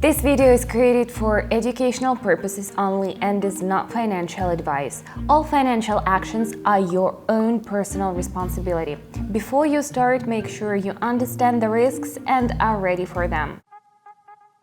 This video is created for educational purposes only and is not financial advice. All financial actions are your own personal responsibility. Before you start, make sure you understand the risks and are ready for them.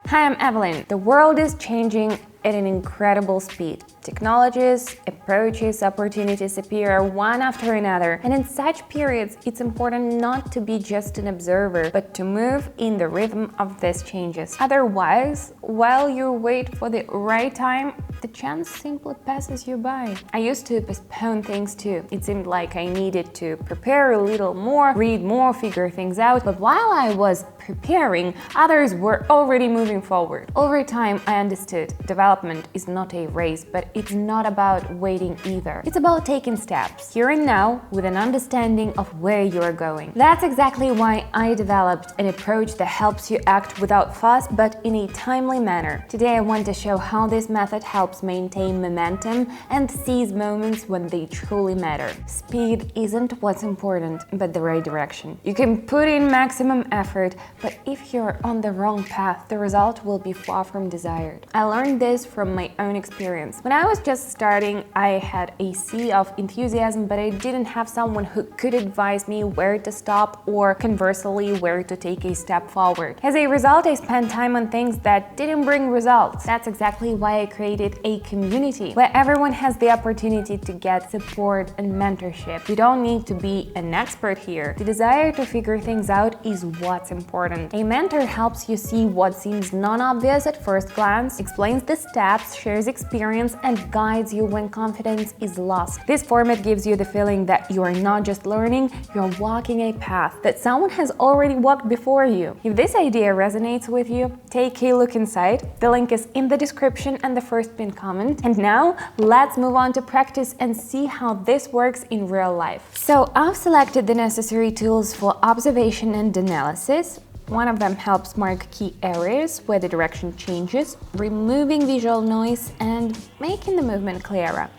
Hi, I'm Evelyn. The world is changing at an incredible speed. Technologies, approaches, opportunities appear one after another, and in such periods, it's important not to be just an observer, but to move in the rhythm of these changes. Otherwise, while you wait for the right time, the chance simply passes you by. I used to postpone things too. It seemed like I needed to prepare a little more, read more, figure things out, but while I was preparing, others were already moving forward. Over time, I understood development is not a race, but it's not about waiting either. It's about taking steps, here and now, with an understanding of where you are going. That's exactly why I developed an approach that helps you act without fuss, but in a timely manner. Today, I want to show how this method helps maintain momentum and seize moments when they truly matter. Speed isn't what's important, but the right direction. You can put in maximum effort, but if you're on the wrong path, the result will be far from desired. I learned this from my own experience. When I was just starting, I had a sea of enthusiasm, but I didn't have someone who could advise me where to stop or conversely where to take a step forward. As a result, I spent time on things that didn't bring results. That's exactly why I created a community where everyone has the opportunity to get support and mentorship. You don't need to be an expert here. The desire to figure things out is what's important. A mentor helps you see what seems non-obvious at first glance, explains the steps, shares experience, and guides you when confidence is lost. This format gives you the feeling that you are not just learning, you're walking a path that someone has already walked before you. If this idea resonates with you, take a look inside. The link is in the description and the first pinned comment. And now, let's move on to practice and see how this works in real life. So, I've selected the necessary tools for observation and analysis. One of them helps mark key areas where the direction changes, removing visual noise and making the movement clearer.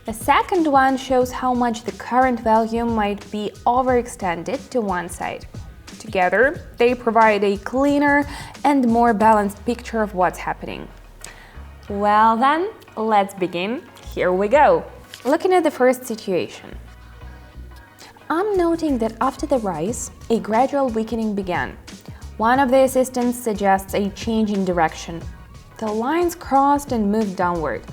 The second one shows how much the current value might be overextended to one side. Together, they provide a cleaner and more balanced picture of what's happening. Well then, let's begin. Here we go. Looking at the first situation. I'm noting that after the rise, a gradual weakening began. One of the assistants suggests a change in direction. The lines crossed and moved downward.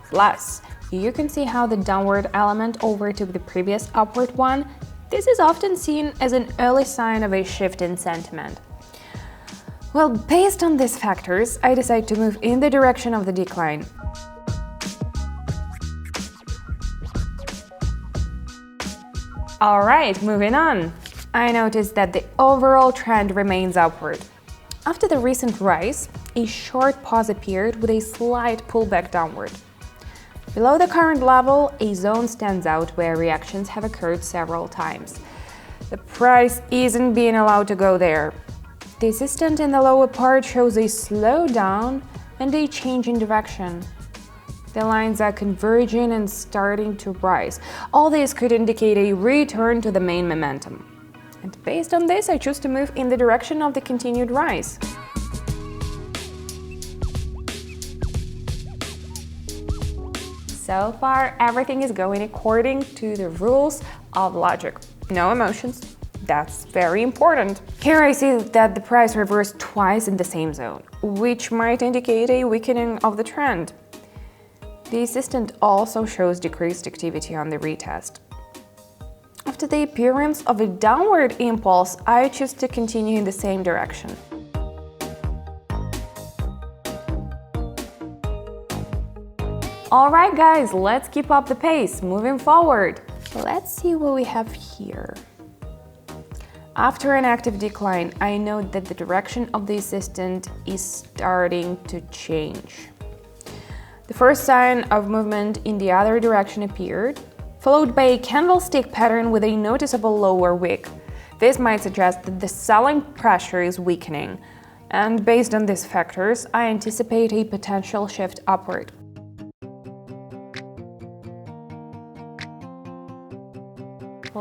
Plus, you can see how the downward element overtook the previous upward one. This is often seen as an early sign of a shift in sentiment. Well, based on these factors, I decide to move in the direction of the decline. Alright, moving on. I noticed that the overall trend remains upward. After the recent rise, a short pause appeared with a slight pullback downward. Below the current level, a zone stands out where reactions have occurred several times. The price isn't being allowed to go there. The assistant in the lower part shows a slowdown and a change in direction. The lines are converging and starting to rise. All this could indicate a return to the main momentum. And based on this, I choose to move in the direction of the continued rise. So far, everything is going according to the rules of logic. No emotions. That's very important. Here I see that the price reversed twice in the same zone, which might indicate a weakening of the trend. The assistant also shows decreased activity on the retest. After the appearance of a downward impulse, I choose to continue in the same direction. Alright guys, let's keep up the pace, moving forward. Let's see what we have here. After an active decline, I note that the direction of the assistant is starting to change. The first sign of movement in the other direction appeared, followed by a candlestick pattern with a noticeable lower wick. This might suggest that the selling pressure is weakening, and based on these factors, I anticipate a potential shift upward.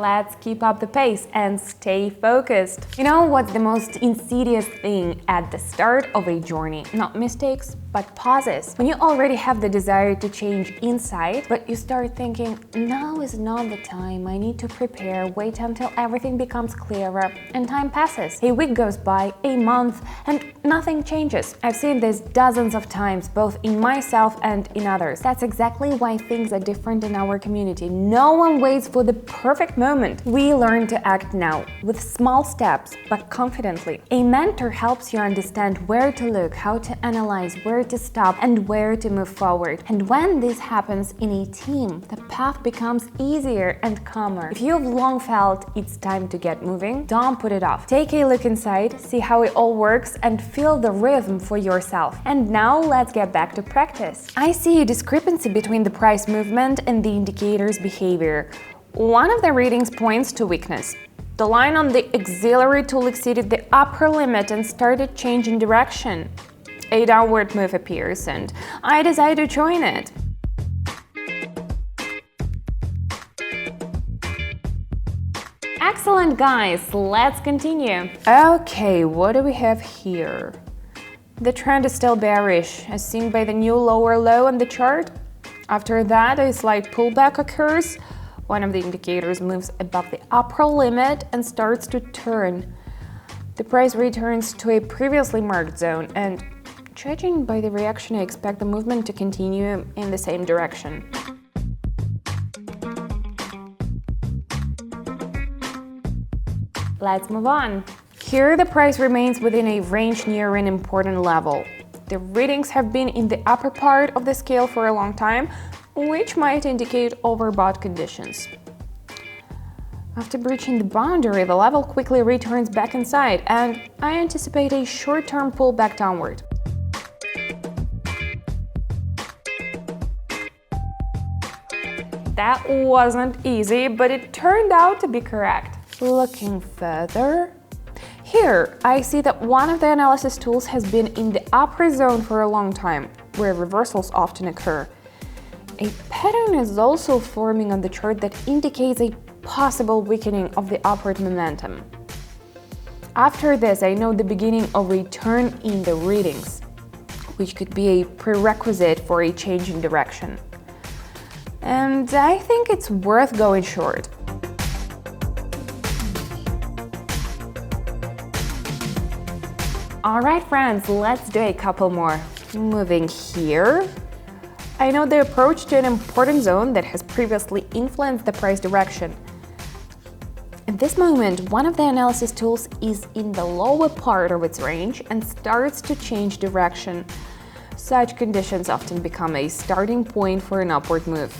Let's keep up the pace and stay focused. You know what's the most insidious thing at the start of a journey? Not mistakes, but pauses. When you already have the desire to change inside, but you start thinking, now is not the time, I need to prepare, wait until everything becomes clearer, and time passes. A week goes by, a month, and nothing changes. I've seen this dozens of times, both in myself and in others. That's exactly why things are different in our community. No one waits for the perfect moment. We learn to act now, with small steps, but confidently. A mentor helps you understand where to look, how to analyze, where to stop, and where to move forward. And when this happens in a team, the path becomes easier and calmer. If you've long felt it's time to get moving, don't put it off. Take a look inside, see how it all works, and feel the rhythm for yourself. And now let's get back to practice. I see a discrepancy between the price movement and the indicator's behavior. One of the readings points to weakness. The line on the auxiliary tool exceeded the upper limit and started changing direction. A downward move appears, and I decide to join it. Excellent, guys! Let's continue. Okay, what do we have here? The trend is still bearish, as seen by the new lower low on the chart. After that, a slight pullback occurs. One of the indicators moves above the upper limit and starts to turn. The price returns to a previously marked zone, and judging by the reaction, I expect the movement to continue in the same direction. Let's move on. Here, the price remains within a range near an important level. The readings have been in the upper part of the scale for a long time, which might indicate overbought conditions. After breaching the boundary, the level quickly returns back inside, and I anticipate a short-term pullback downward. That wasn't easy, but it turned out to be correct. Looking further, here I see that one of the analysis tools has been in the upper zone for a long time, where reversals often occur. A pattern is also forming on the chart that indicates a possible weakening of the upward momentum. After this, I know the beginning of a turn in the readings, which could be a prerequisite for a change in direction. And I think it's worth going short. Alright friends, let's do a couple more. Moving here. I know the approach to an important zone that has previously influenced the price direction. At this moment, one of the analysis tools is in the lower part of its range and starts to change direction. Such conditions often become a starting point for an upward move.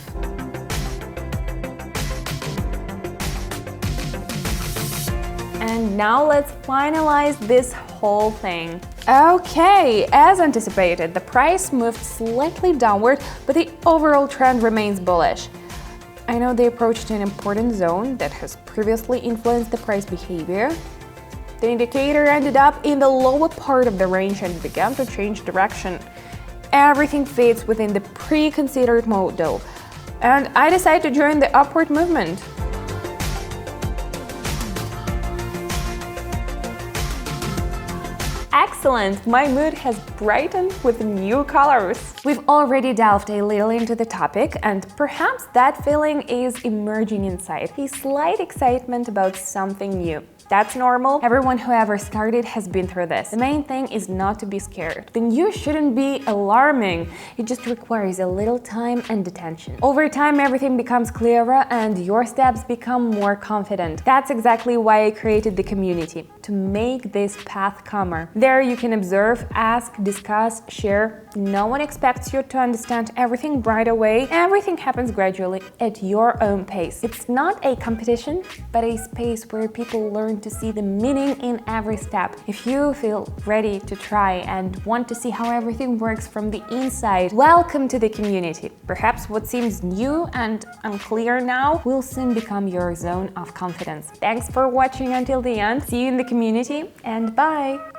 And now let's finalize this whole thing. Okay, as anticipated, the price moved slightly downward, but the overall trend remains bullish. I know the approach to an important zone that has previously influenced the price behavior. The indicator ended up in the lower part of the range and began to change direction. Everything fits within the pre-considered model, and I decide to join the upward movement. Excellent! My mood has brightened with new colors. We've already delved a little into the topic, and perhaps that feeling is emerging inside. A slight excitement about something new. That's normal. Everyone who ever started has been through this. The main thing is not to be scared. The new shouldn't be alarming. It just requires a little time and attention. Over time, everything becomes clearer and your steps become more confident. That's exactly why I created the community, to make this path calmer. There you can observe, ask, discuss, share. No one expects you to understand everything right away. Everything happens gradually at your own pace. It's not a competition, but a space where people learn to see the meaning in every step. If you feel ready to try and want to see how everything works from the inside, welcome to the community. Perhaps what seems new and unclear now will soon become your zone of confidence. Thanks for watching until the end. See you in the community, and bye!